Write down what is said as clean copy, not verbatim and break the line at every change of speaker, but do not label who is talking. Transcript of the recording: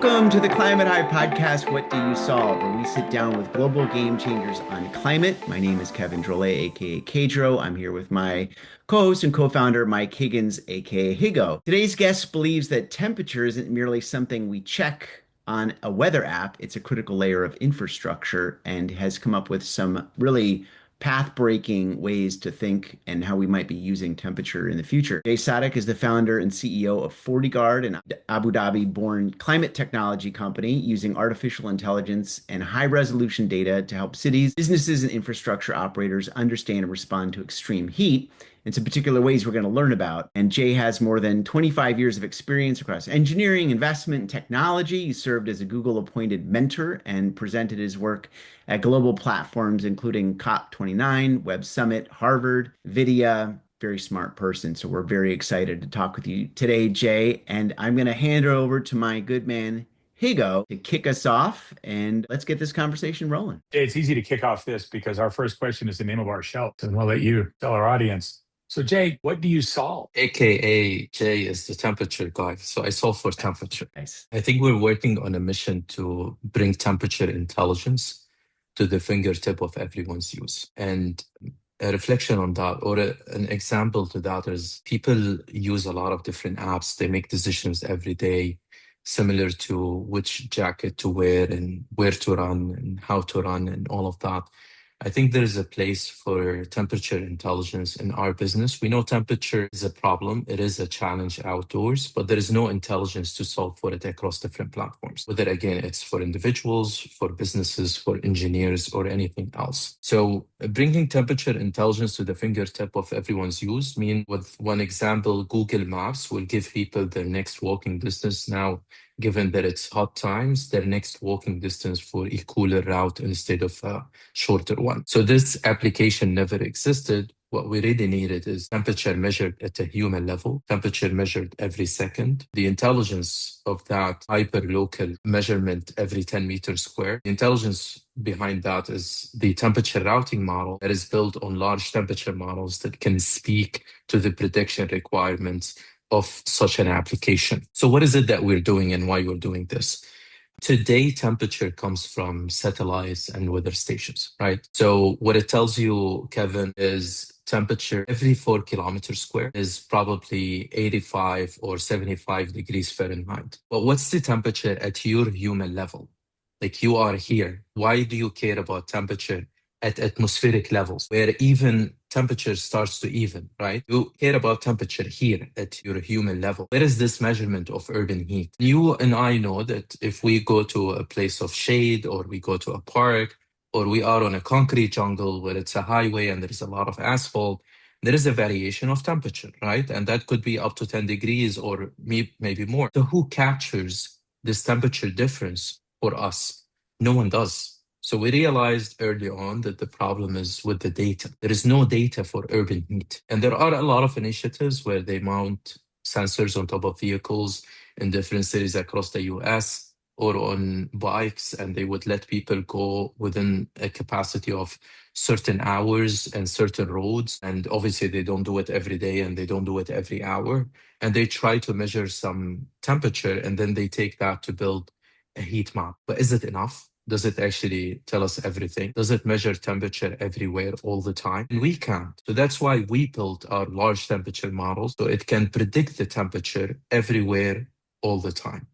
Welcome to the Climate Hive podcast. What do you solve? Where we sit down with global game changers on climate. My name is Kevin Drolet, aka Kedro. I'm here with my co-host and co-founder Mike Higgins, aka Higo. Today's guest believes that temperature isn't merely something we check on a weather app. It's a critical layer of infrastructure and has come up with some really path-breaking ways to think and how we might be using temperature in the future. Jay Sadiq is the founder and CEO of FortyGuard, an Abu Dhabi-born climate technology company using artificial intelligence and high-resolution data to help cities, businesses, and infrastructure operators understand and respond to extreme heat in some particular ways we're going to learn about. And Jay has more than 25 years of experience across engineering, investment, and technology. He served as a Google appointed mentor and presented his work at global platforms, including COP29, Web Summit, Harvard, Vidya. Very smart person. So we're very excited to talk with you today, Jay. And I'm going to hand it over to my good man, Higo, to kick us off. And let's get this conversation rolling.
Jay, it's easy to kick off this because our first question is the name of our show. And we'll let you tell our audience. So, Jay, what do you solve?
AKA Jay is the temperature guy. So I solve for temperature.
Nice.
I think we're working on a mission to bring temperature intelligence to the fingertip of everyone's use. And a reflection on that, or an example to that, is people use a lot of different apps. They make decisions every day, similar to which jacket to wear and where to run and how to run and all of that. I think there is a place for temperature intelligence in our business. We know temperature is a problem. It is a challenge outdoors, but there is no intelligence to solve for it across different platforms. Whether, again, it's for individuals, for businesses, for engineers, or anything else. So bringing temperature intelligence to the fingertip of everyone's use mean, with one example, Google Maps will give people their next walking distance now. Given that it's hot times, their next walking distance for a cooler route instead of a shorter one. So this application never existed. What we really needed is temperature measured at a human level, temperature measured every second, the intelligence of that hyperlocal measurement every 10 meters square. The intelligence behind that is the temperature routing model that is built on large temperature models that can speak to the prediction requirements of such an application. So what is it that we're doing and why we're doing this? Today, temperature comes from satellites and weather stations, right? So what it tells you, Kevin, is temperature every 4 kilometers square is probably 85 or 75 degrees Fahrenheit. But what's the temperature at your human level? Like, you are here. Why do you care about temperature at atmospheric levels, where even temperature starts to even, right? You care about temperature here at your human level. Where is this measurement of urban heat? You and I know that if we go to a place of shade, or we go to a park, or we are on a concrete jungle where it's a highway and there is a lot of asphalt, there is a variation of temperature, right? And that could be up to 10 degrees or maybe more. So who captures this temperature difference for us? No one does. So we realized early on that the problem is with the data. There is no data for urban heat. And there are a lot of initiatives where they mount sensors on top of vehicles in different cities across the US, or on bikes, and they would let people go within a capacity of certain hours and certain roads. And obviously they don't do it every day and they don't do it every hour. And they try to measure some temperature, and then they take that to build a heat map. But is it enough? Does it actually tell us everything? Does it measure temperature everywhere all the time? And we can't. So that's why we built our large temperature models, so it can predict the temperature everywhere all the time.